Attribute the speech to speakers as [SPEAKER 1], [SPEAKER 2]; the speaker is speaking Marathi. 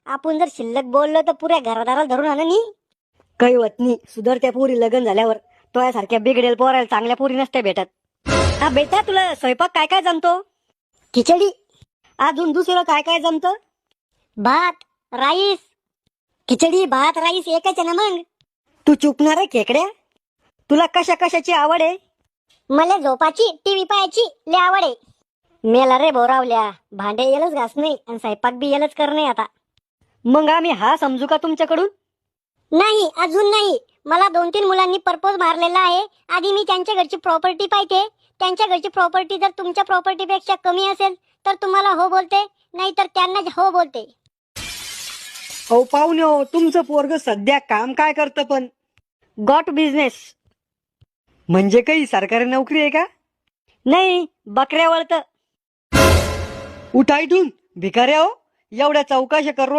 [SPEAKER 1] आपण जर शिल्लक बोललो तर पुऱ्या घरादाराला धरून आणा नी. काही होत नाही, सुधरत्या पोरी लग्न झाल्यावर. तो यासारख्या बिघडेल पोरायला चांगल्या पोरी नसते भेटत. हा बेटा, तुला स्वयंपाक काय काय जमतो? खिचडी. अजून दुसरं काय काय जमतं? भात, राईस. खिचडी, भात, राईस एकच आहे ना मग. तू चुकणार आहे खेकड्या. तुला कशा कशाची आवड आहे? मला झोपाची, टीव्ही पाहायची लय आवड आहे. मेला रे बोरावल्या, भांडे येलच घास नाही आणि स्वयंपाक बी येलच करणे आता. मग आम्ही हा समजू का तुमच्याकडून? नाही, अजून नाही. मला 2-3 मुलांनी प्रपोज मारलेला आहे. आधी मी त्यांच्या घरची प्रॉपर्टी पाहते. त्यांच्या घरची प्रॉपर्टी जर तुमच्या प्रॉपर्टीपेक्षा कमी असेल तर तुम्हाला हो बोलते, नाही तर त्यांना हो बोलते.
[SPEAKER 2] अहो पाहुणे हो, तुमचं पोरग सध्या काम काय करतं पण?
[SPEAKER 1] Got business.
[SPEAKER 2] म्हणजे काही सरकारी नोकरी आहे का?
[SPEAKER 1] नाही, बकऱ्या वळतं.
[SPEAKER 2] उठा इथून भिकाऱ्या हो, एवढ्या चौकशा करू